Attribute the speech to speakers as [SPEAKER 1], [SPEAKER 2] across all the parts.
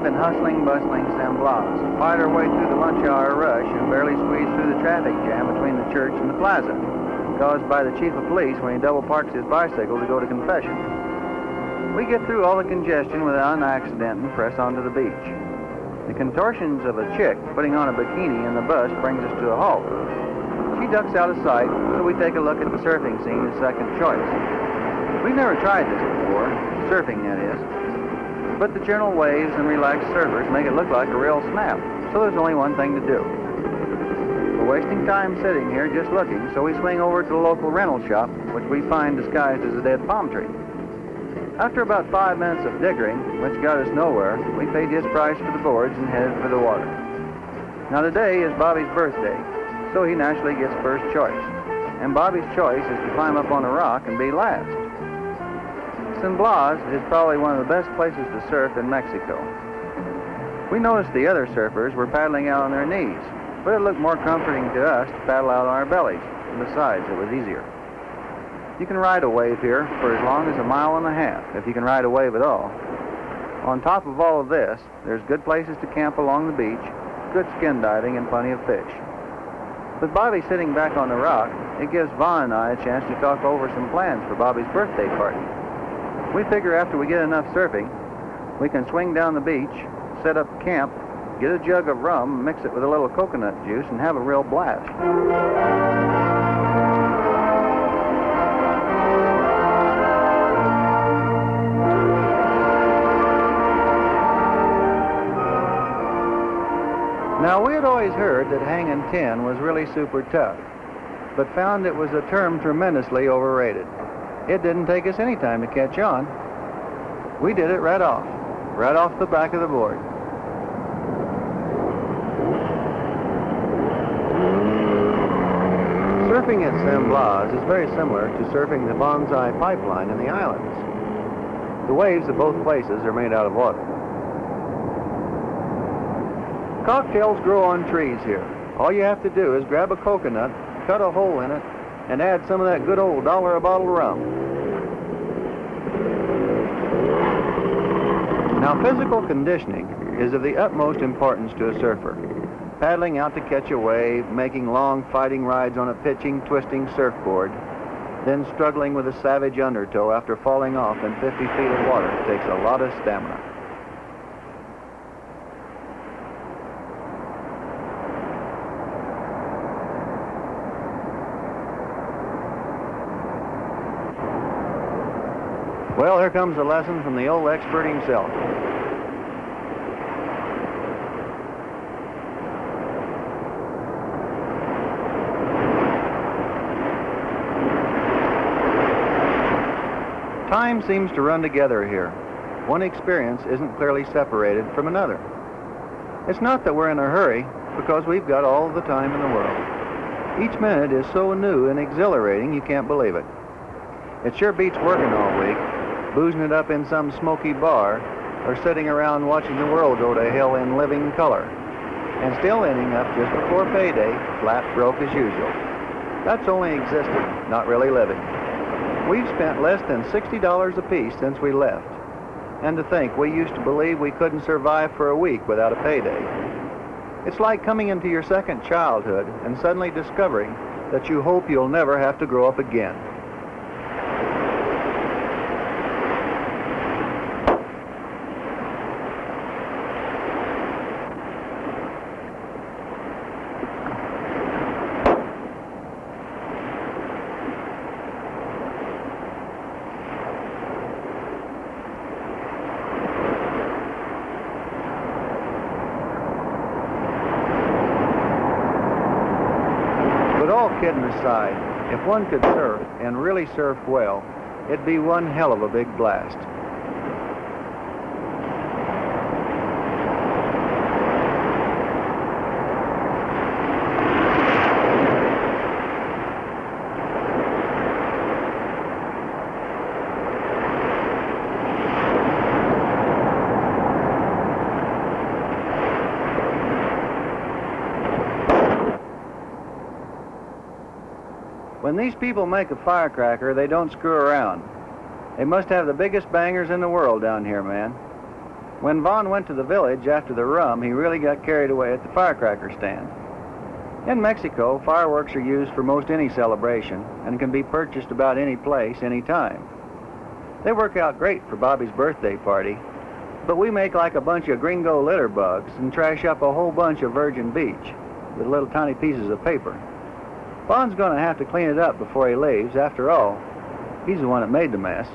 [SPEAKER 1] been hustling, bustling San Blas, fight our way through the lunch hour rush and barely squeeze through the traffic jam between the church and the plaza, caused by the chief of police when he double parks his bicycle to go to confession. We get through all the congestion without an accident and press onto the beach. The contortions of a chick putting on a bikini in the bus brings us to a halt. She ducks out of sight, so we take a look at the surfing scene as second choice. We've never tried this before, surfing that is, but the gentle waves and relaxed surfers make it look like a real snap, so there's only one thing to do. We're wasting time sitting here just looking, so we swing over to the local rental shop, which we find disguised as a dead palm tree. After about 5 minutes of diggering, which got us nowhere, we paid his price for the boards and headed for the water. Now today is Bobby's birthday, so he naturally gets first choice. And Bobby's choice is to climb up on a rock and be last. San Blas is probably one of the best places to surf in Mexico. We noticed the other surfers were paddling out on their knees, but it looked more comforting to us to paddle out on our bellies, and besides, it was easier. You can ride a wave here for as long as 1.5 miles, if you can ride a wave at all. On top of all of this, there's good places to camp along the beach, good skin diving, and plenty of fish. With Bobby sitting back on the rock, it gives Vaughn and I a chance to talk over some plans for Bobby's birthday party. We figure after we get enough surfing, we can swing down the beach, set up camp, get a jug of rum, mix it with a little coconut juice, and have a real blast. Now, we had always heard that hanging 10 was really super tough, but found it was a term tremendously overrated. It didn't take us any time to catch on. We did it right off the back of the board. Surfing at San Blas is very similar to surfing the Bonsai Pipeline in the islands. The waves of both places are made out of water. Cocktails grow on trees here. All you have to do is grab a coconut, cut a hole in it, and add some of that good old $1 a bottle rum. Now, physical conditioning is of the utmost importance to a surfer. Paddling out to catch a wave, making long fighting rides on a pitching, twisting surfboard, then struggling with a savage undertow after falling off in 50 feet of water takes a lot of stamina. Well, here comes a lesson from the old expert himself. Time seems to run together here. One experience isn't clearly separated from another. It's not that we're in a hurry, because we've got all the time in the world. Each minute is so new and exhilarating you can't believe it. It sure beats working all week, boozing it up in some smoky bar, or sitting around watching the world go to hell in living color, and still ending up just before payday, flat broke as usual. That's only existing, not really living. We've spent less than $60 apiece since we left, and to think we used to believe we couldn't survive for a week without a payday. It's like coming into your second childhood and suddenly discovering that you hope you'll never have to grow up again. Kidding aside, if one could surf, and really surf well, it'd be one hell of a big blast. When these people make a firecracker, they don't screw around. They must have the biggest bangers in the world down here, man. When Vaughn went to the village after the rum, he really got carried away at the firecracker stand. In Mexico, fireworks are used for most any celebration and can be purchased about any place, any time. They work out great for Bobby's birthday party, but we make like a bunch of gringo litter bugs and trash up a whole bunch of virgin beach with little tiny pieces of paper. Vaughn's going to have to clean it up before he leaves. After all, he's the one that made the mess.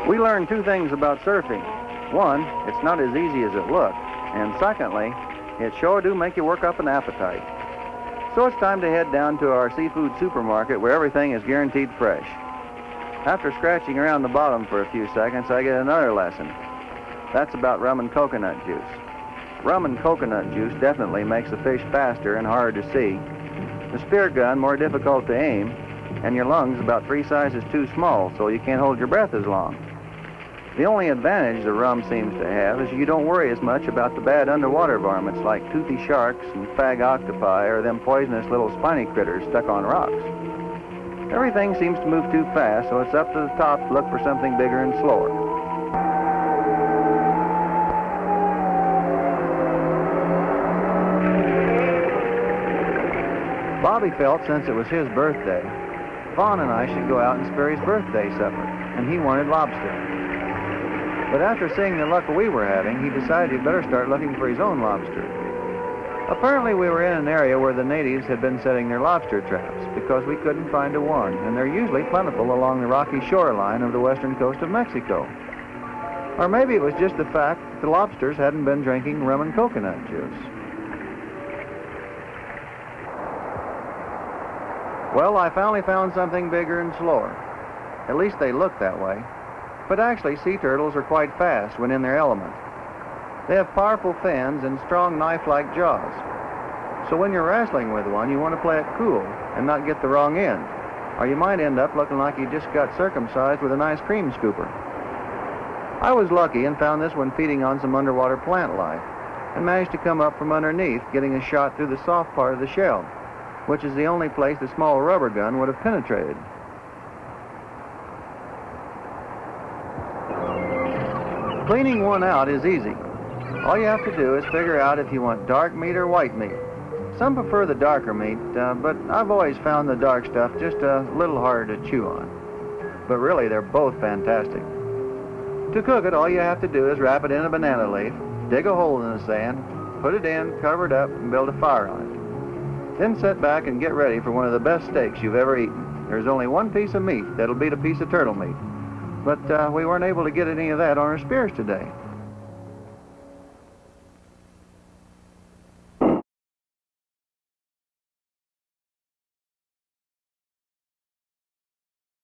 [SPEAKER 1] We learned two things about surfing. One, it's not as easy as it looks. And secondly, it sure do make you work up an appetite. So it's time to head down to our seafood supermarket where everything is guaranteed fresh. After scratching around the bottom for a few seconds, I get another lesson. That's about rum and coconut juice. Rum and coconut juice definitely makes the fish faster and harder to see, the spear gun more difficult to aim, and your lungs about 3 sizes too small, so you can't hold your breath as long. The only advantage the rum seems to have is you don't worry as much about the bad underwater varmints like toothy sharks and fag octopi or them poisonous little spiny critters stuck on rocks. Everything seems to move too fast, so it's up to the top to look for something bigger and slower. Bobby felt since it was his birthday, Vaughn and I should go out and spare his birthday supper, and he wanted lobster. But after seeing the luck we were having, he decided he'd better start looking for his own lobster. Apparently we were in an area where the natives had been setting their lobster traps because we couldn't find a one, and they're usually plentiful along the rocky shoreline of the western coast of Mexico. Or maybe it was just the fact that the lobsters hadn't been drinking rum and coconut juice. Well, I finally found something bigger and slower. At least they look that way. But actually, sea turtles are quite fast when in their element. They have powerful fins and strong knife-like jaws. So when you're wrestling with one, you want to play it cool and not get the wrong end, or you might end up looking like you just got circumcised with an ice cream scooper. I was lucky and found this one feeding on some underwater plant life and managed to come up from underneath, getting a shot through the soft part of the shell, which is the only place the small rubber gun would have penetrated. Cleaning one out is easy. All you have to do is figure out if you want dark meat or white meat. Some prefer the darker meat, but I've always found the dark stuff just a little harder to chew on. But really, they're both fantastic. To cook it, all you have to do is wrap it in a banana leaf, dig a hole in the sand, put it in, cover it up, and build a fire on it. Then sit back and get ready for one of the best steaks you've ever eaten. There's only one piece of meat that'll beat a piece of turtle meat. But we weren't able to get any of that on our spears today.